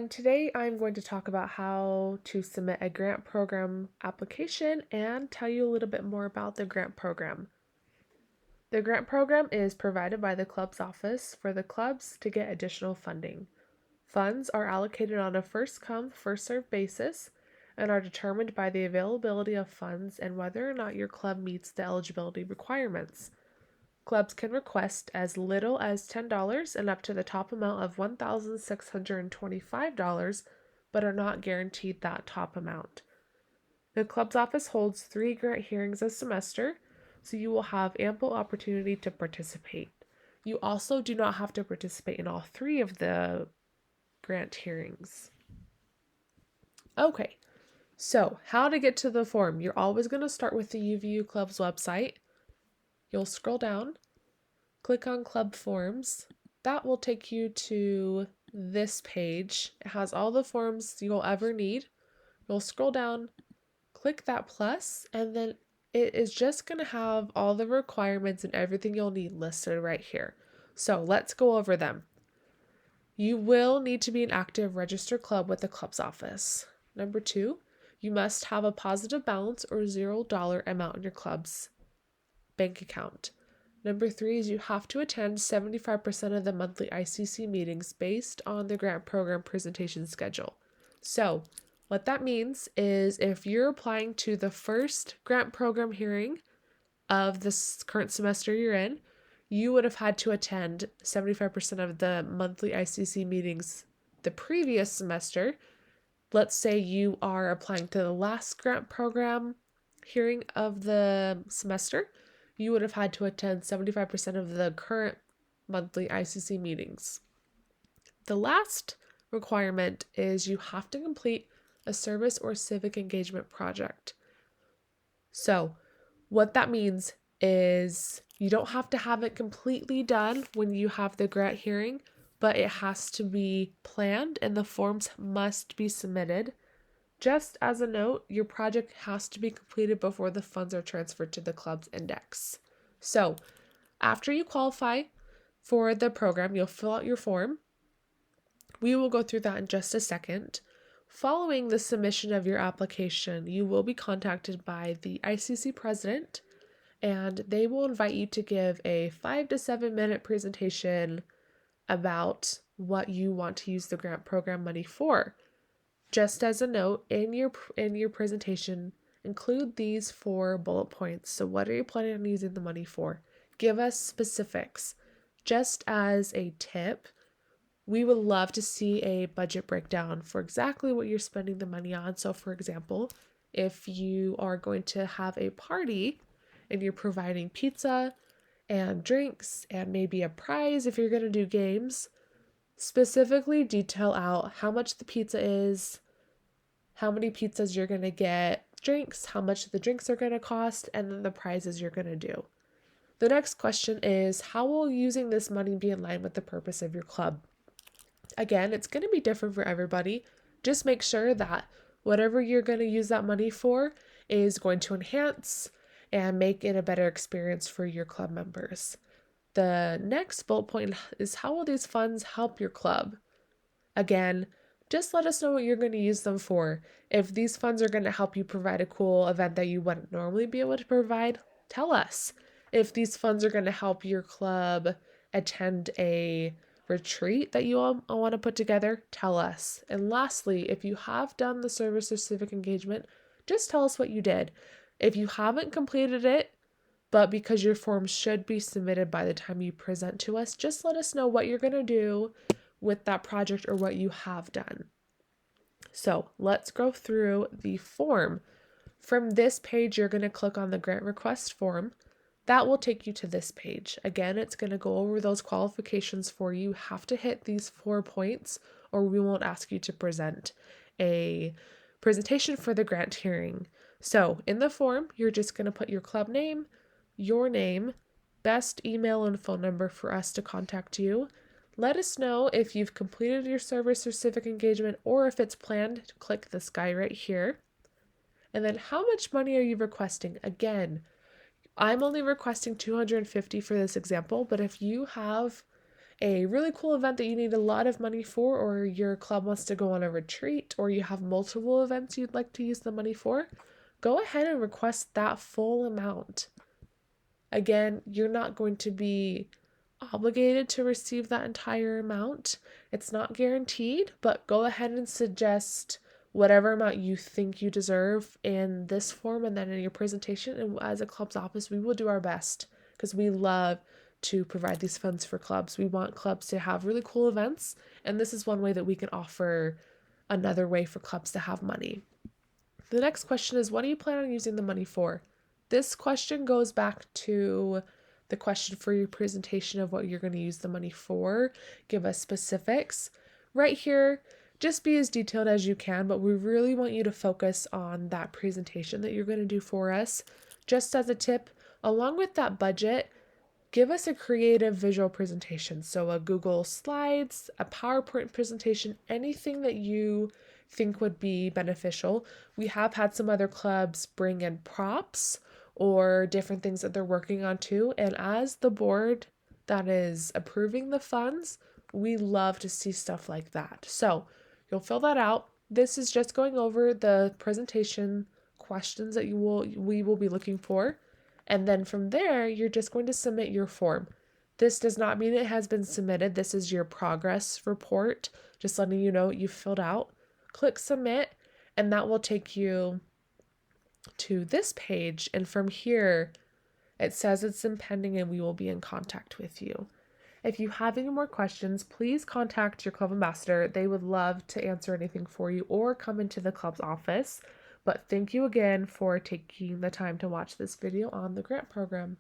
And today I'm going to talk about how to submit a grant program application and tell you a little bit more about the grant program. The grant program is provided by the club's office for the clubs to get additional funding. Funds are allocated on a first come, first served basis and are determined by the availability of funds and whether or not your club meets the eligibility requirements. Clubs can request as little as $10 and up to the top amount of $1,625, but are not guaranteed that top amount. The club's office holds 3 grant hearings a semester, so you will have ample opportunity to participate. You also do not have to participate in all 3 of the grant hearings. Okay, so how to get to the form. You're always going to start with the UVU Club's website. You'll scroll down, click on Club Forms. That will take you to this page. It has all the forms you'll ever need. You'll scroll down, click that plus, and then it is just going to have all the requirements and everything you'll need listed right here. So let's go over them. You will need to be an active registered club with the club's office. Number 2, you must have a positive balance or $0 amount in your club's bank account. Number 3 is you have to attend 75% of the monthly ICC meetings based on the grant program presentation schedule. So, what that means is if you're applying to the first grant program hearing of this current semester you're in, you would have had to attend 75% of the monthly ICC meetings the previous semester. Let's say you are applying to the last grant program hearing of the semester, you would have had to attend 75% of the current monthly ICC meetings. The last requirement is you have to complete a service or civic engagement project. So, what that means is you don't have to have it completely done when you have the grant hearing, but it has to be planned and the forms must be submitted. Just as a note, your project has to be completed before the funds are transferred to the club's index. So, after you qualify for the program, you'll fill out your form. We will go through that in just a second. Following the submission of your application, you will be contacted by the ICC president, and they will invite you to give a 5 to 7 minute presentation about what you want to use the grant program money for. Just as a note, in your presentation, include these 4 bullet points. So what are you planning on using the money for? Give us specifics. Just as a tip, we would love to see a budget breakdown for exactly what you're spending the money on. So for example, if you are going to have a party and you're providing pizza and drinks and maybe a prize if you're going to do games, specifically detail out how much the pizza is, how many pizzas you're going to get, drinks, how much the drinks are going to cost, and then the prizes you're going to do. The next question is, how will using this money be in line with the purpose of your club? Again, it's going to be different for everybody. Just make sure that whatever you're going to use that money for is going to enhance and make it a better experience for your club members. The next bullet point is, how will these funds help your club? Again, just let us know what you're going to use them for. If these funds are going to help you provide a cool event that you wouldn't normally be able to provide, tell us. If these funds are going to help your club attend a retreat that you all want to put together, tell us. And lastly, if you have done the service or civic engagement, just tell us what you did. If you haven't completed it, but because your form should be submitted by the time you present to us, just let us know what you're going to do with that project or what you have done. So let's go through the form. From this page, you're going to click on the grant request form. That will take you to this page. Again, it's going to go over those qualifications for you. You have to hit these 4 points or we won't ask you to present a presentation for the grant hearing. So in the form, you're just going to put your club name, your name, best email and phone number for us to contact you. Let us know if you've completed your service or civic engagement or if it's planned. Click this guy right here. And then how much money are you requesting? Again, I'm only requesting $250 for this example, but if you have a really cool event that you need a lot of money for, or your club wants to go on a retreat, or you have multiple events you'd like to use the money for, go ahead and request that full amount. Again, you're not going to be obligated to receive that entire amount. It's not guaranteed, but go ahead and suggest whatever amount you think you deserve in this form and then in your presentation. And as a club's office, we will do our best because we love to provide these funds for clubs. We want clubs to have really cool events, and this is one way that we can offer another way for clubs to have money. The next question is, what do you plan on using the money for? This question goes back to the question for your presentation of what you're going to use the money for. Give us specifics. Right here, just be as detailed as you can, but we really want you to focus on that presentation that you're going to do for us. Just as a tip, along with that budget, give us a creative visual presentation. So a Google Slides, a PowerPoint presentation, anything that you think would be beneficial. We have had some other clubs bring in props or different things that they're working on too. And as the board that is approving the funds, we love to see stuff like that. So you'll fill that out. This is just going over the presentation questions that we will be looking for. And then from there, you're just going to submit your form. This does not mean it has been submitted. This is your progress report, just letting you know you've filled out. Click submit, and that will take you to this page. And from here, it says it's impending and we will be in contact with you. If you have any more questions, please contact your club ambassador. They would love to answer anything for you or come into the club's office. But thank you again for taking the time to watch this video on the grant program.